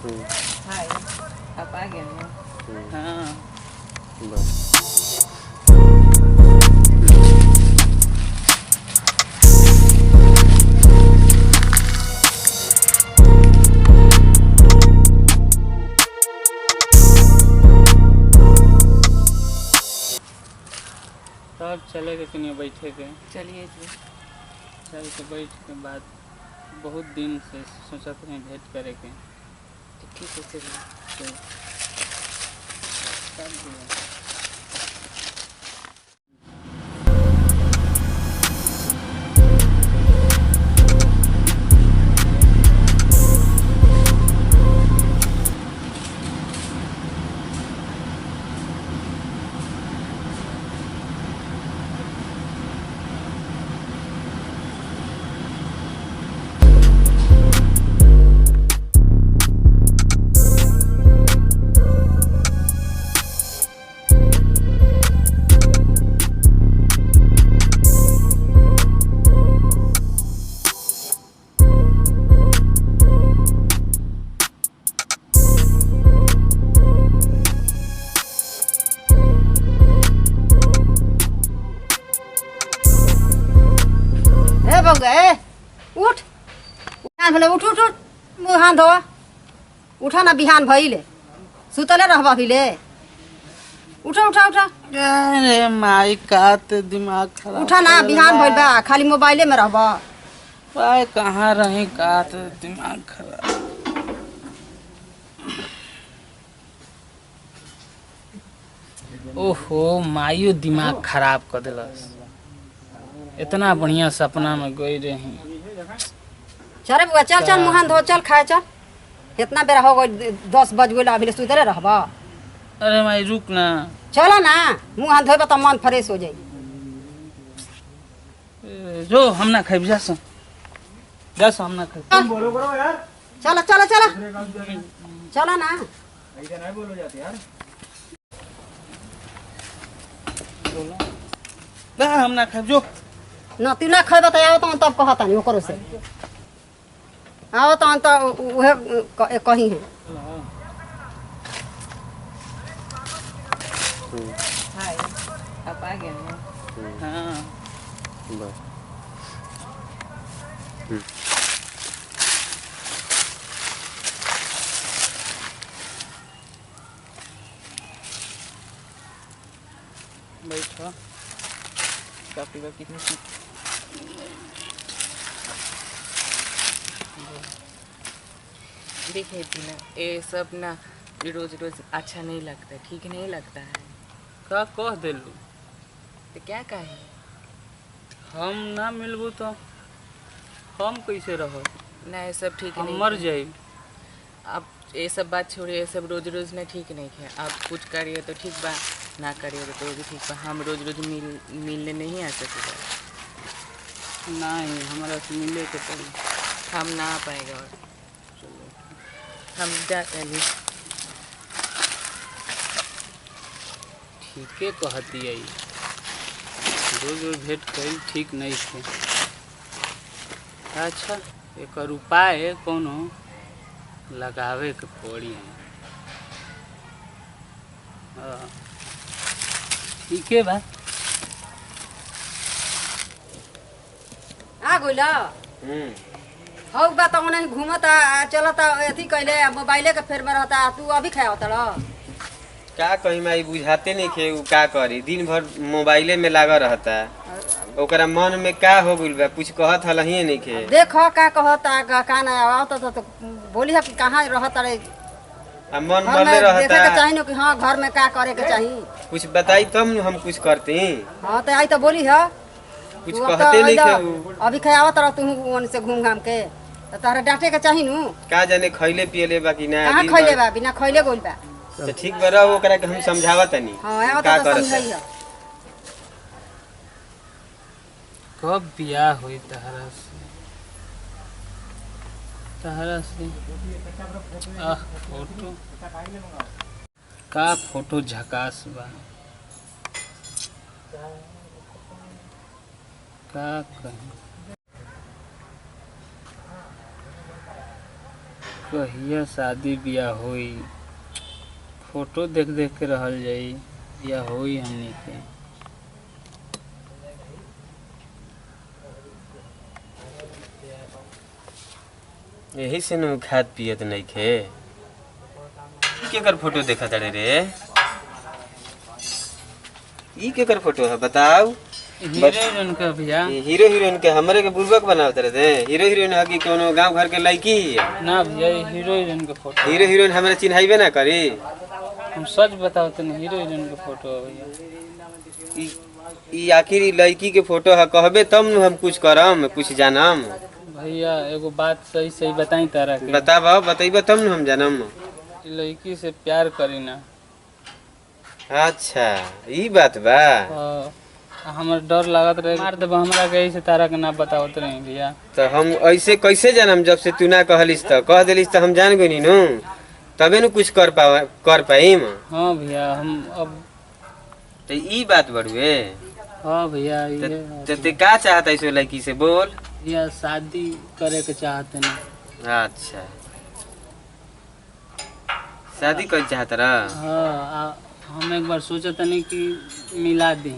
हाय आप आ गए ना। हाँ बस तब चलेगा कि नहीं बैठे के। चलिए जी। चल के बैठ के बाद बहुत दिन से सोचत रहे भेंट करे के। ठीक है चलिए। तो कर दिया। ए उठ बिहान भले उठ उठ उठ मुँह हाथ धोआ उठा ना बिहान भइले सुतले रहबा हिले उठा उठा उठा अरे माई का ते दिमाग खराब उठा ना बिहान भइल बा खाली मोबाइले में रहबा। पाए कहाँ रही का ते दिमाग खराब। ओहो माइयो दिमाग खराब कर दिलस। इतना बढ़िया सपना में गई रही। चल बुआ चल चल मुँह हाथ धो चल खाए चल इतना बेरा हो गई 10 बज गई अभी सुतले रहबा। अरे माई रुक ना। चलो ना मुँह हाथ धोबा तो मन फ्रेश हो जाई। जो हम ना खाई जा हम ना खाई। चलो चलो चलो चलो ना ना हम ना खाई जो ना तू ना खेब तो आओ तो तब कहता नहीं ओकरो से आओ तो उहे कहीं है। हाय आप आ गए ना। हाँ बस बैठो। काफी बार कितनी देखिए थी ना ये सब ना रोज रोज अच्छा नहीं लगता ठीक नहीं लगता है। का कह दिलू तो क्या कहे हम ना मिलबू तो हम कैसे रह ना ये सब ठीक हम नहीं मर है। जाए। आप ये सब बात छोड़िए ये सब रोज रोज ना ठीक नहीं है। आप कुछ करिए तो ठीक बा ना करिए तो भी ठीक बा। हम रोज रोज मिलने नहीं आ सकेगा। नहीं हमारा से मिले के पड़ी। हम ना आ पाएगा और हम जाते हैं। ठीके कहती है रोज रोज भेंट करी ठीक नहीं थे। अच्छा एक उपाय कोनो लगावे के पड़ी। हाँ ठीक है बा। आ गइला हौ बा त ओने घूमता चलता अथी कइले मोबाइले के फेर में रहता तू अभी खाया तड़ का कहीं माई बुझाते नहीं खे का करी दिन भर मोबाइले में लागा रहता ओकरा मन में का हो गइल बा कुछ कहत हल ही नहीं खे। देख का कहता का ना आवत तो बोली है कि कहाँ रहता रे मन घर मरले में देखे के रहता चाहिए कि हाँ घर में का करे के चाहिए। कुछ बताई तब न हम कुछ करते हाँ तो आई तो बोली है कुछ तू कहते नहीं खे। अभी खायावत रह तू ओन से घूम घाम के तो तारा डांटे के चाहिए नु का जाने खैले पियले बाकी ना कहाँ दिन खइले भर- बा बिना खइले गोल बा। तो ठीक बा रह ओकरा के हम समझावा तनी हाँ आवत का तो करत समझाइए। कब बियाह हुई तहरा से आह फोटो का फोटो झकास बा का कहीं कहिया शादी बियाह होई, फोटो देख देख के रहल जाई या होई हमनी के। यही से न खाद पियत नहीं खे। केकर फोटो देखा तड़े रे? ई केकर फोटो है बताओ? हीरोइन का भैया। हीरो हीरोइन के हमरे के बुर्बक बनावत रहे। हीरो हीरोइन है कि कोनो गांव घर के लड़की है? ना भैया, हीरो हीरोइन का फोटो। हीरो हीरोइन हमरा चिन्हाइबे ना करी। हम सच बताओ तो हीरो हीरोइन का फोटो है भैया। ई आखिर ई लड़की के फोटो है, कहबे तब न हम कुछ करम, कुछ जानम। भैया एगो बात सही सही बताई तारा के। बताबो, बतैबे तब न हम जानम। लड़की से प्यार करी ना। अच्छा ई बात बा। हमर डर लागत रहे मार देब हमरा के, से तारा के ना बतावत रही भैया। तो हम ऐसे कैसे जानम जब से तू ना कहलिस? तो कह देलिस तो हम जान गई नु, तबे न कुछ कर पाइम। हाँ भैया हम अब। तो ई बात बड़ुए। हाँ भैया तो ते का चाहता है इस लड़की से? बोल भैया। शादी करे के चाहते ना। अच्छा शादी कर चाहता रहा? हाँ हम एक बार सोचा तनी कि मिला दी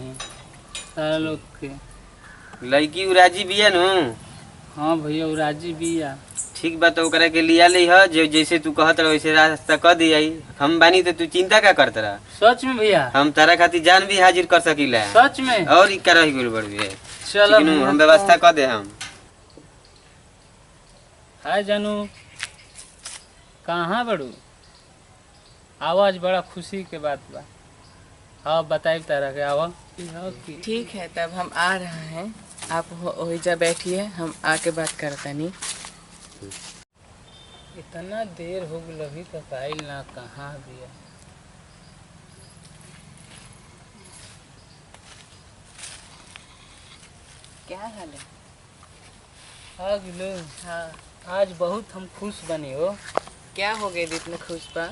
सारा लोग के। लड़की उराजी बिया नु? हाँ भैया राजी बिया। ठीक बा, तो ओकरा के लिया ले ह, जो जैसे तू कहत रह वैसे रास्ता कर दिया। हम बानी तो तू चिंता का करत रहा? सच में भैया? हम तारा खातिर जान भी हाजिर कर सकीला। सच में? और ई करही गुल बड़ुए। चलो हम व्यवस्था कर दे। हम हाय जानू, कहाँ बड़ू? आवाज बड़ा खुशी के बात बा। हाँ बताइए तारा के आवा। ठीक है तब हम आ रहे हैं, आप ओहिजा बैठिए, हम आके बात करता नहीं। इतना देर हो गई अभी तक आइल ना, कहाँ बिया? क्या हाल है? आ गिलो। हाँ आज बहुत हम खुश बनी हो। क्या हो गए इतने खुश बा?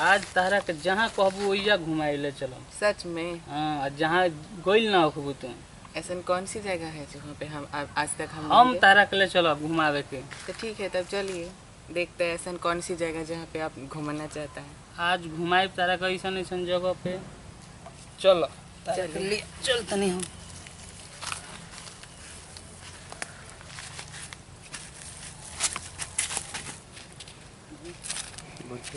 आज तारा के जहाँ कहबू वही घुमाए ले चलो। सच में? हाँ जहाँ गोइल ना होखबू तुम। ऐसा कौन सी जगह है जहाँ पे हम आज तक हम तारा के ले चलो घुमावे के। तो ठीक है तब चलिए देखते हैं ऐसा कौन सी जगह जहाँ पे आप घूमना चाहता है। आज घुमाए तारा के ऐसा ऐसा जगह पे। चलो चल तनी हम।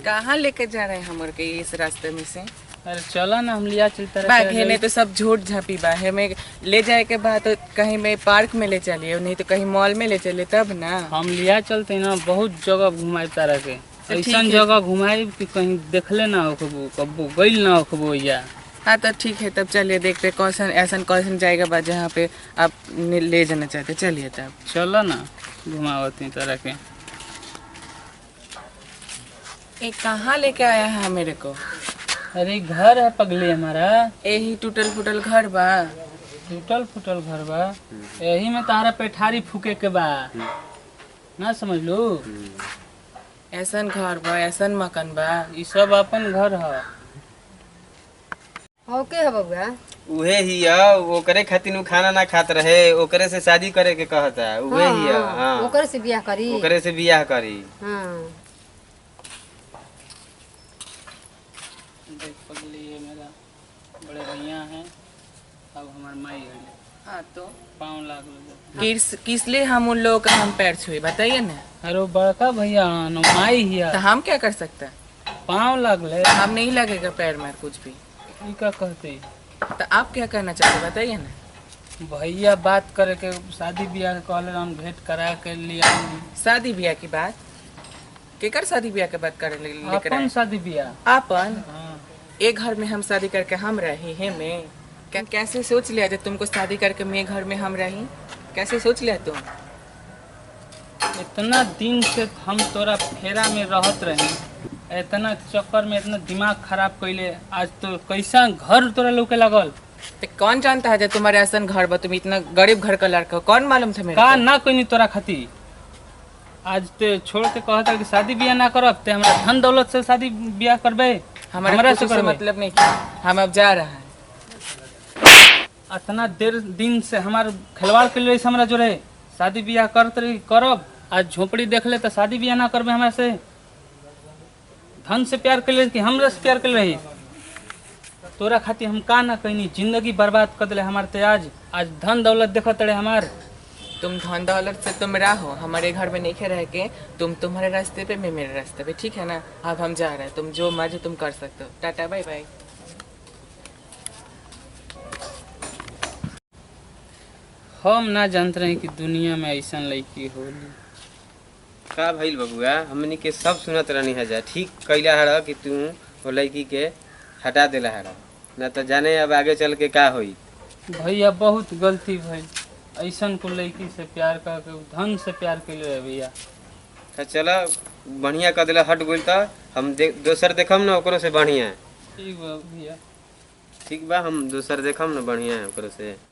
कहाँ लेके जा रहे हैं हम के इस रास्ते में से? अरे चलो ना हम लिया चलता बाघे ने तो सब झूठ झापी बा है में ले जाए के बाद तो कहीं में पार्क में ले चलिए, नहीं तो कहीं मॉल में ले चले तब ना। हम लिया चलते ना, बहुत जगह घुमाए तारा के। ऐसा जगह घुमाए कि कहीं देखले ना होखबू, कब्बू गइल ना होखबू या। हाँ तो ठीक है तब चलिए देखते कौन ऐसा कौन जाएगा बा जहाँ पे आप ले जाना चाहते। चलिए तब चलो ना घुमावती तारा के। ये कहाँ लेके आया है मेरे को? अरे घर है पगली हमारा। यही टूटल फूटल घर बा? टूटल फूटल घर बा, यही में तारा पेठारी फूके के बा, ना समझ लो। ऐसा घर बा, ऐसा मकान बा? ये सब अपन घर है। ओके है बबुआ। उहे ही है, ओकरे खातिर उ खाना ना खात रहे, ओकरे से शादी करे के कहता है। उहे ही है। हाँ ओकरे से बियाह करी। ओकरे से बियाह करी। हाँ देख पगली ये मेरा बड़े भैया हैं, अब हमार माई है। हाँ तो पाँव लाग लो। किस लिए हम उन लोगों का हम पैर छुए बताइए ना। अरे वो बड़का भैया नो माई हिया, तो हम क्या कर सकते हैं? पाँव लागले। हम नहीं लगेगा पैर में कुछ भी। ई का कहते? तो आप क्या करना चाहते बताइए ना। भैया बात करे के शादी ब्याह के कहले हम भेंट करा के लिया। शादी ब्याह की बात? केकर शादी ब्याह के बात करे लेकर अपन आए? शादी ब्याह। अपन? हाँ। एक घर में हम शादी करके हम रहे हैं मैं क्या? कैसे सोच लिया जब तुमको शादी करके मैं घर में हम रही? कैसे सोच लिया तुम? इतना दिन से हम तोरा फेरा में रहत रहे, इतना चक्कर में इतना दिमाग खराब कैले, आज तो कैसा घर तोरा लोग के लगल। तो कौन जानता है जब तुम्हारे ऐसा घर बा, तुम इतना गरीब घर का लड़का, कौन मालूम था मेरे का को? ना कोई नहीं तोरा खातिर। आज ते छोड़ के कहता कि शादी ब्याह ना करब, ते हमरा धन दौलत से शादी ब्याह करबे, हमारा से कोई मतलब नहीं किया। हम अब जा रहे हैं। इतना देर दिन से हमार खिलवाड़ के लिए हमरा जोड़े शादी ब्याह करत रही करब, आज झोपड़ी देख ले तो शादी ब्याह ना करबे हमरा से। धन से प्यार कर कि हमरा से प्यार कर रही? तोरा खातिर हम का ना कहनी, जिंदगी बर्बाद कर दिले हमारे। ते आज धन दौलत देखत रहे हमार। तुम धन दौलत से तुम रहो, हमारे घर में नहीं रह के तुम तुम्हारे रास्ते पे, मैं मेरे रास्ते पे, ठीक है ना? अब हम जा रहे हैं, तुम जो मर्जी तुम कर सकते हो। Tata bye bye. हम ना जानते रहे कि दुनिया में ऐसा लड़की होली। का भइल बबुआ, हमनी के सब सुनत रहनी है जा। ठीक कैला हड़ कि तू वो लड़की के हटा देला हड़, ना तो जाने अब आगे चल के का होई। भैया बहुत गलती भइल, ऐसा को लड़की से प्यार करके धन से प्यार कैले रहे भैया। तो चला बढ़िया कर दिला, हट गइल तो हम दोसर देखम ना ओकरो से बढ़िया। ठीक बा भैया। ठीक बा, हम दोसर देखम ना बढ़िया ओकरो से।